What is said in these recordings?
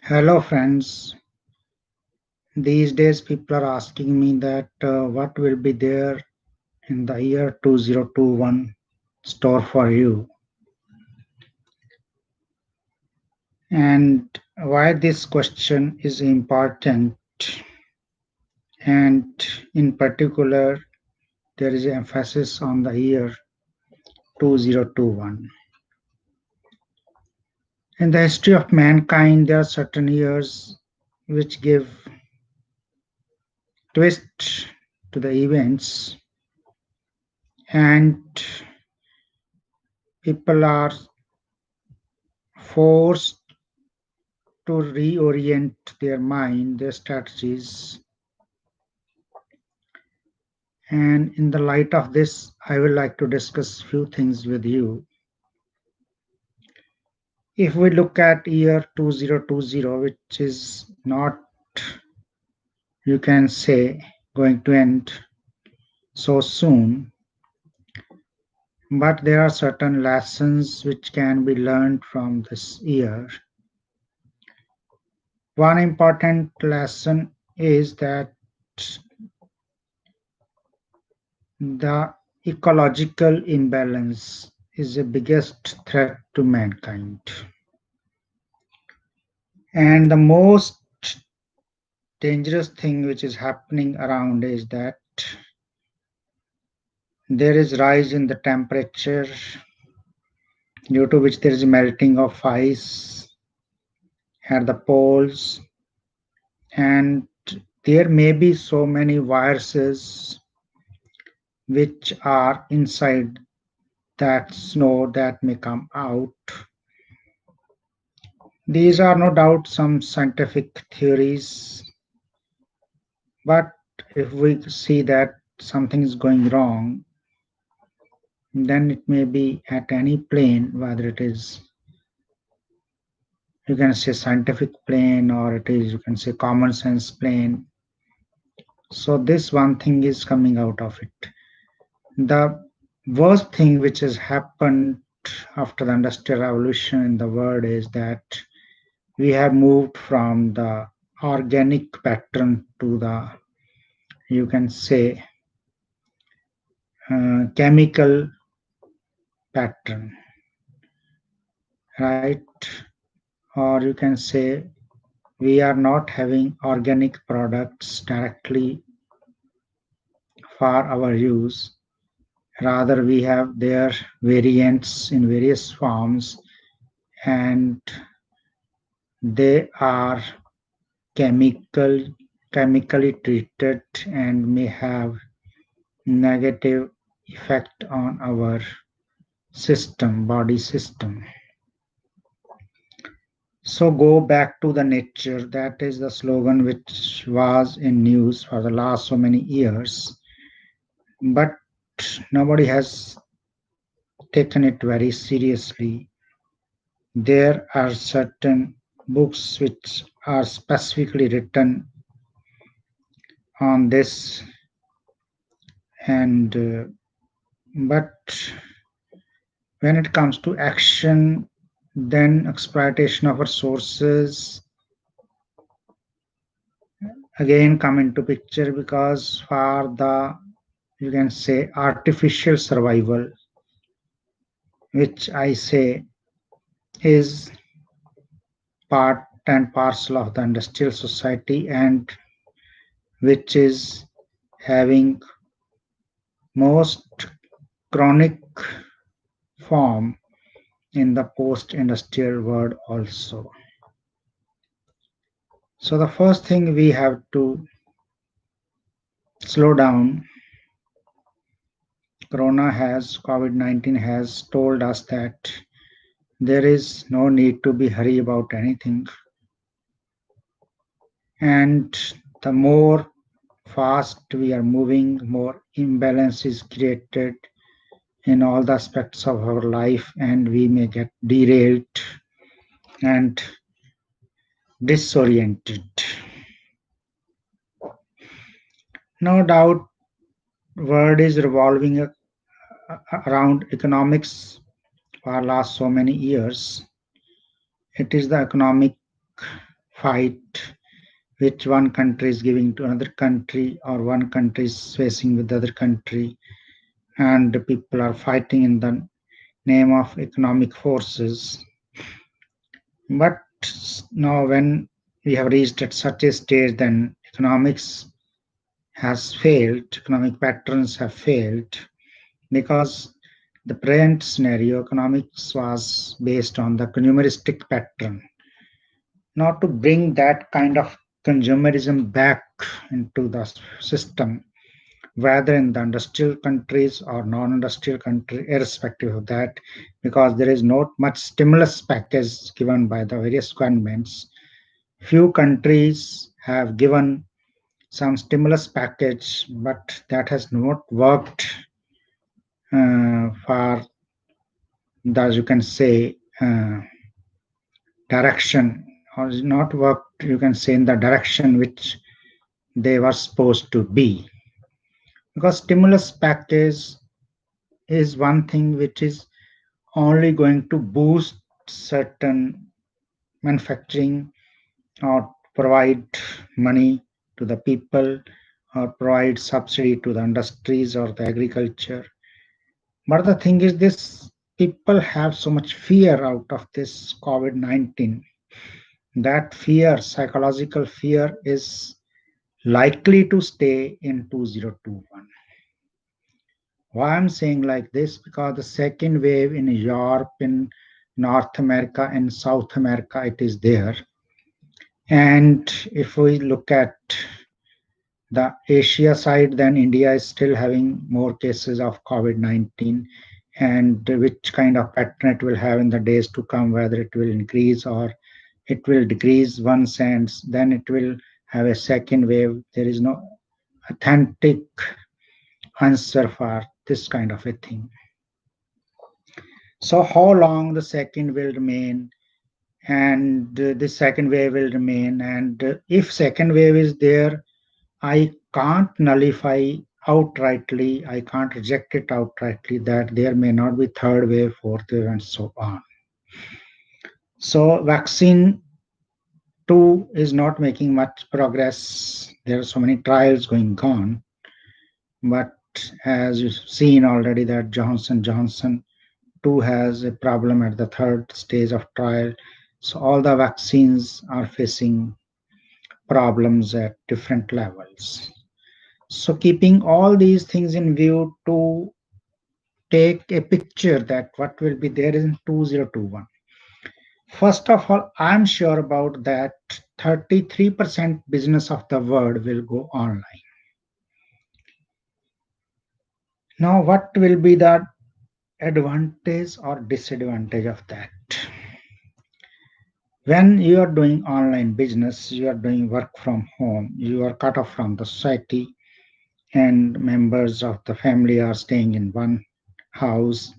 Hello friends, these days people are asking me that what will be there in the year 2021 store for you, and why this question is important, and in particular there is emphasis on the year 2021. In the history of mankind there are certain years which give twist to the events, and people are forced to reorient their mind, their strategies. And in the light of this, I would like to discuss few things with you. If we look at year 2020, which is not, you can say, going to end so soon, but there are certain lessons which can be learned from this year. One important lesson is that the ecological imbalance is the biggest threat to mankind. And the most dangerous thing which is happening around is that there is rise in the temperature, due to which there is melting of ice at the poles, and there may be so many viruses which are inside that snow that may come out. These are no doubt some scientific theories, but if we see that something is going wrong, then it may be at any plane, whether it is, you can say, scientific plane, or it is, you can say, common sense plane. So this one thing is coming out of it. The worst thing which has happened after the industrial revolution in the world is that we have moved from the organic pattern to the, you can say, chemical pattern, right? Or you can say we are not having organic products directly for our use. Rather, we have their variants in various forms, and they are chemically treated and may have negative effect on our system, body system. So go back to the nature. That is the slogan which was in news for the last so many years. But nobody has taken it very seriously. There are certain books which are specifically written on this, and but when it comes to action, then exploitation of resources again come into picture, because for the, you can say, artificial survival, which I say is part and parcel of the industrial society, and which is having most chronic form in the post-industrial world also. So the first thing we have to slow down. COVID-19 has told us that there is no need to be hurry about anything. And the more fast we are moving, more imbalance is created in all the aspects of our life, and we may get derailed and disoriented. No doubt, world is revolving around economics for last so many years. It is the economic fight which one country is giving to another country or one country is facing with the other country, and the people are fighting in the name of economic forces. But now when we have reached at such a stage, then economics has failed, economic patterns have failed, because the present scenario economics was based on the consumeristic pattern. Now to bring that kind of consumerism back into the system, whether in the industrial countries or non-industrial country, irrespective of that, because there is not much stimulus package given by the various governments. Few countries have given some stimulus package, but that has not worked for the, as you can say, direction, or is not worked, you can say, in the direction which they were supposed to be. Because stimulus package is one thing which is only going to boost certain manufacturing or provide money to the people or provide subsidy to the industries or the agriculture. But the thing is, this people have so much fear out of this COVID 19. That fear, psychological fear, is likely to stay in 2021. Why I'm saying like this? Because the second wave in Europe, in North America, and South America, it is there. And if we look at the Asia side, then India is still having more cases of COVID 19. And which kind of pattern it will have in the days to come, whether it will increase or it will decrease once, and then it will have a second wave. There is no authentic answer for this kind of a thing. So, how long the second will remain, and the second wave will remain, and if second wave is there, I can't nullify outrightly, I can't reject it outrightly that there may not be third wave, fourth wave, and so on. So, vaccine 2 is not making much progress. There are so many trials going on, but as you've seen already that Johnson 2 has a problem at the third stage of trial. So all the vaccines are facing problems at different levels. So keeping all these things in view to take a picture that what will be there in 2021. First of all, I'm sure about that 33% business of the world will go online. Now, what will be the advantage or disadvantage of that? When you are doing online business, you are doing work from home, you are cut off from the society, and members of the family are staying in one house,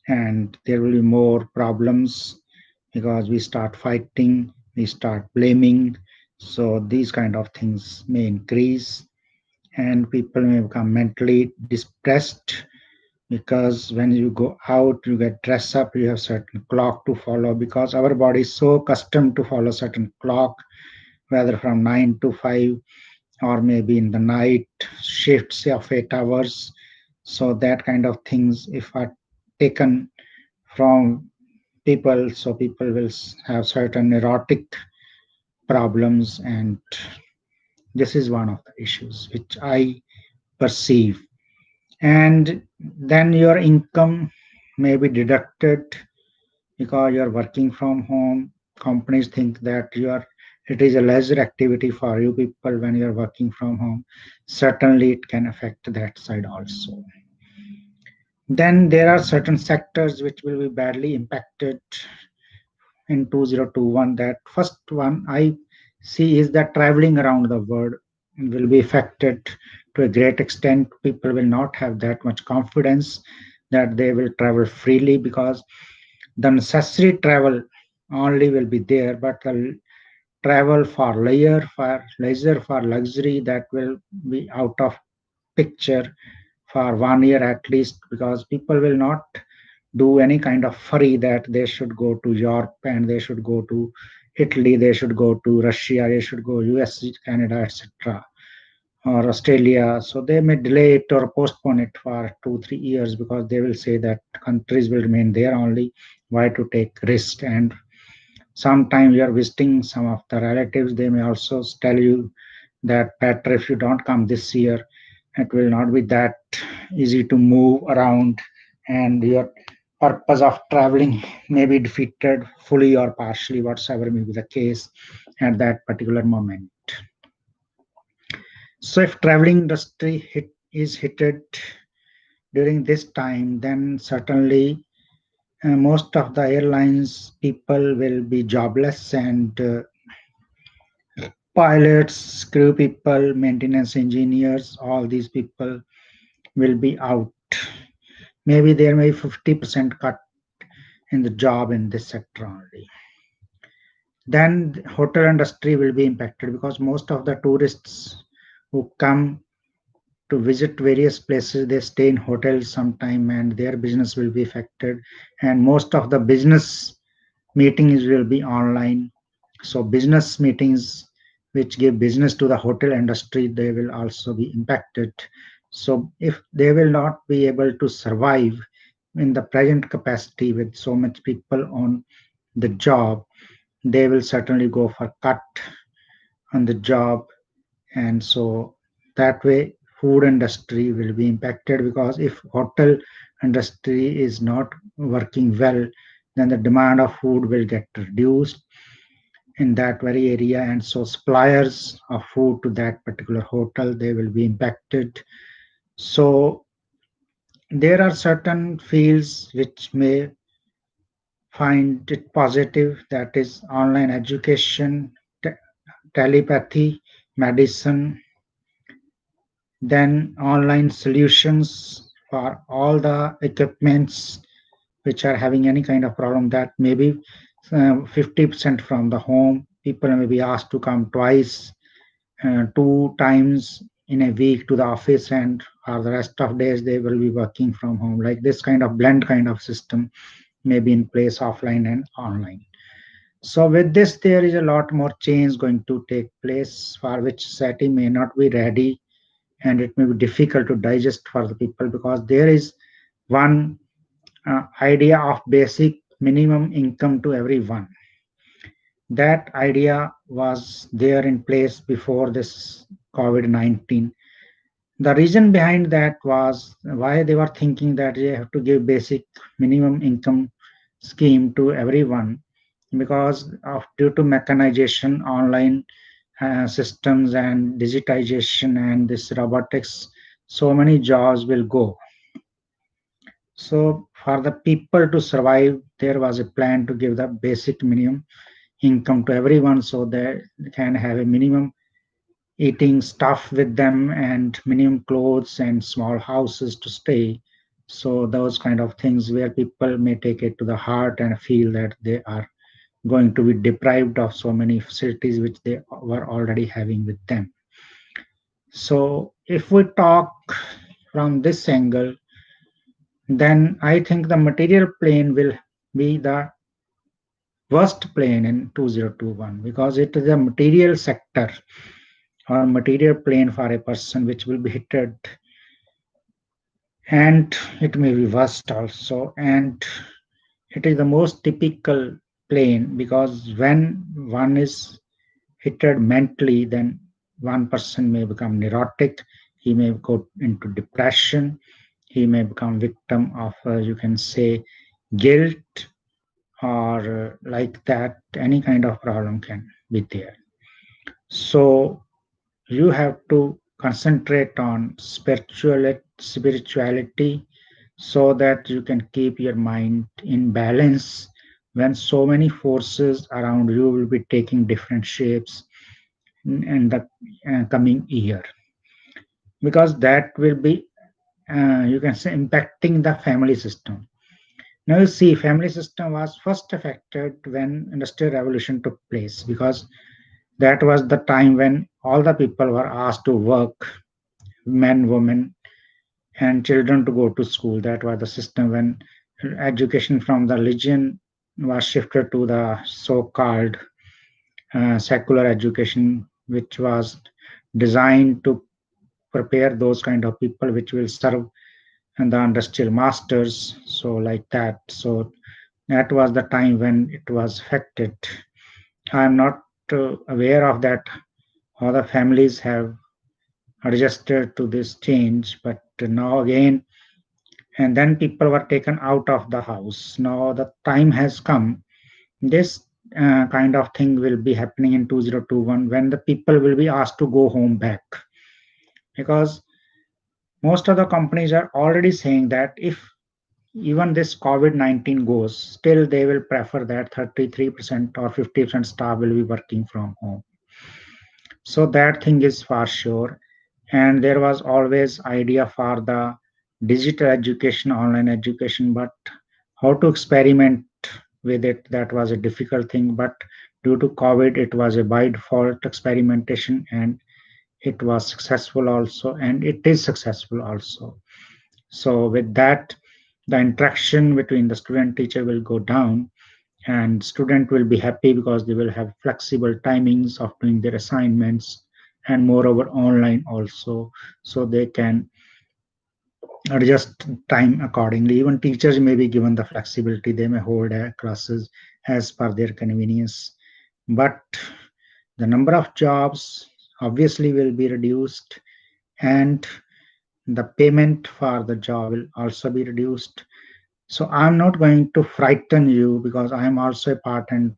and there will be more problems because we start fighting, we start blaming. So these kind of things may increase, and people may become mentally depressed because when you go out, you get dressed up, you have certain clock to follow because our body is so accustomed to follow certain clock, whether from 9 to 5 or maybe in the night shifts of 8 hours. So that kind of things, if are taken from people, so people will have certain erotic problems, and this is one of the issues which I perceive. And then your income may be deducted because you're working from home. Companies think that it is a leisure activity for you people when you're working from home. Certainly it can affect that side also. Then there are certain sectors which will be badly impacted in 2021. That first one I see is that traveling around the world will be affected to a great extent. People will not have that much confidence that they will travel freely because the necessary travel only will be there, but the travel for leisure, for luxury, that will be out of picture for 1 year at least, because people will not do any kind of hurry that they should go to Europe and they should go to Italy, they should go to Russia, they should go US, Canada, etc., or Australia. So they may delay it or postpone it for 2, 3 years because they will say that countries will remain there only. Why to take risk? And sometimes you are visiting some of the relatives, they may also tell you that better if you don't come this year. It will not be that easy to move around, and your purpose of traveling may be defeated fully or partially, whatsoever may be the case at that particular moment. So if traveling industry is hit during this time, then certainly most of the airlines people will be jobless, and pilots, crew people, maintenance engineers, all these people will be out. Maybe there may be 50% cut in the job in this sector only. Then the hotel industry will be impacted because most of the tourists who come to visit various places, they stay in hotels sometime, and their business will be affected. And most of the business meetings will be online. So business meetings which give business to the hotel industry, they will also be impacted. So if they will not be able to survive in the present capacity with so much people on the job, they will certainly go for cut on the job. And so that way food industry will be impacted, because if hotel industry is not working well, then the demand of food will get reduced in that very area, and so suppliers of food to that particular hotel, they will be impacted. So there are certain fields which may find it positive, that is online education, telepathy, medicine, then online solutions for all the equipments which are having any kind of problem, that maybe 50% from the home. People may be asked to come twice, 2 times in a week to the office, and for the rest of days they will be working from home. Like this kind of blend kind of system may be in place, offline and online. So with this, there is a lot more change going to take place for which SATI may not be ready, and it may be difficult to digest for the people, because there is one idea of basic minimum income to everyone. That idea was there in place before this COVID-19. The reason behind that was why they were thinking that they have to give basic minimum income scheme to everyone, because of due to mechanization, online systems and digitization and this robotics, so many jobs will go. So for the people to survive, there was a plan to give the basic minimum income to everyone, so they can have a minimum eating stuff with them and minimum clothes and small houses to stay. So those kind of things where people may take it to the heart and feel that they are going to be deprived of so many facilities which they were already having with them. So if we talk from this angle, then I think the material plane will be the worst plane in 2021, because it is a material sector or material plane for a person which will be hit, and it may be worst also. And it is the most typical plane, because when one is hit mentally, then one person may become neurotic, he may go into depression, he may become victim of you can say guilt, or like that any kind of problem can be there. So you have to concentrate on spirituality, so that you can keep your mind in balance when so many forces around you will be taking different shapes in the coming year, because that will be you can say impacting the family system. Now you see, family system was first affected when industrial revolution took place, because that was the time when all the people were asked to work, men, women, and children to go to school. That was the system when education from the religion was shifted to the so-called secular education, which was designed to prepare those kind of people which will serve and the industrial masters. So like that. So that was the time when it was affected. I'm not aware of that. How the families have adjusted to this change, but now again, and then people were taken out of the house. Now the time has come. This kind of thing will be happening in 2021 when the people will be asked to go home back, because most of the companies are already saying that if even this COVID-19 goes, still they will prefer that 33% or 50% staff will be working from home. So that thing is for sure. And there was always idea for the digital education, online education, but how to experiment with it, that was a difficult thing. But due to COVID, it was a by default experimentation, and it was successful also, and it is successful also. So with that, the interaction between the student teacher will go down, and student will be happy because they will have flexible timings of doing their assignments, and moreover online also, so they can adjust time accordingly. Even teachers may be given the flexibility, they may hold classes as per their convenience, but the number of jobs obviously will be reduced, and the payment for the job will also be reduced. So I'm not going to frighten you, because I am also a part and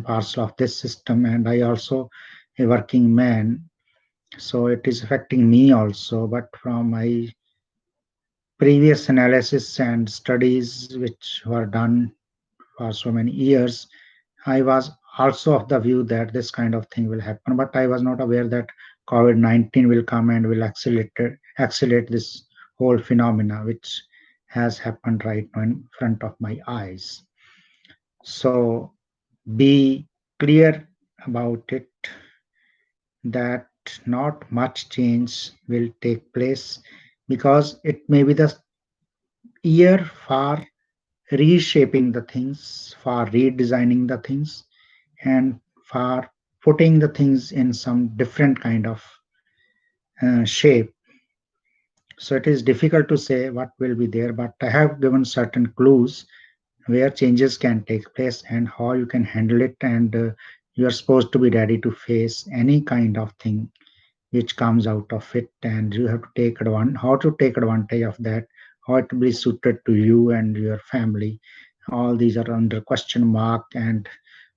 parcel of this system, and I also a working man. So it is affecting me also. But from my previous analysis and studies which were done for so many years, I was also of the view that this kind of thing will happen. But I was not aware that COVID-19 will come and will accelerate this whole phenomena, which has happened right now in front of my eyes. So be clear about it, that not much change will take place, because it may be the year for reshaping the things, for redesigning the things, and for putting the things in some different kind of shape. So it is difficult to say what will be there, but I have given certain clues where changes can take place and how you can handle it, and you are supposed to be ready to face any kind of thing which comes out of it, and you have to take how to take advantage of that, how it will be suited to you and your family. All these are under question mark, and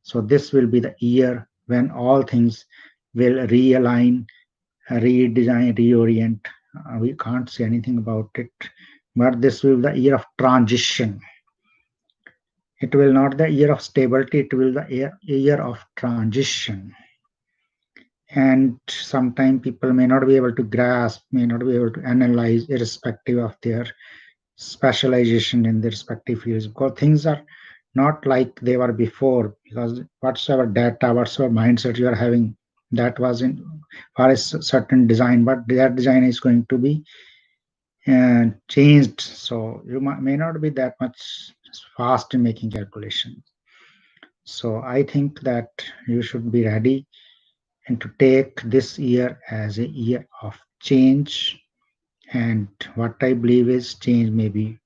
so this will be the year when all things will realign, redesign, reorient. We can't say anything about it, but this will be the year of transition. It will not the year of stability, it will the year of transition. And sometimes people may not be able to grasp, may not be able to analyze, irrespective of their specialization in their respective fields, because things are not like they were before. Because whatsoever data, whatsoever mindset you are having, that was in for a certain design, but that design is going to be changed. So you may not be that much fast in making calculations. So I think that you should be ready and to take this year as a year of change. And what I believe is change may be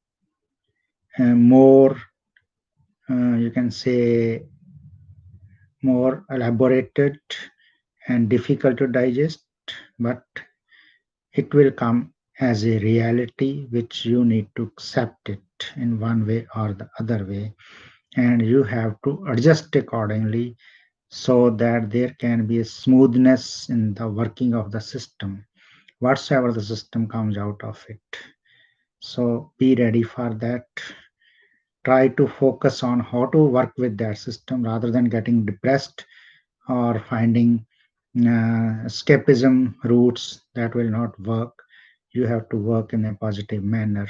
more, you can say, more elaborated and difficult to digest, but it will come as a reality which you need to accept it in one way or the other way, and you have to adjust accordingly, so that there can be a smoothness in the working of the system, whatsoever the system comes out of it. So be ready for that. Try to focus on how to work with that system rather than getting depressed or finding escapism routes that will not work. You have to work in a positive manner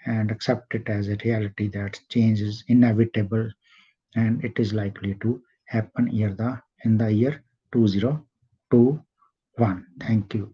and accept it as a reality that change is inevitable, and it is likely to happen in the year 2021. Thank you.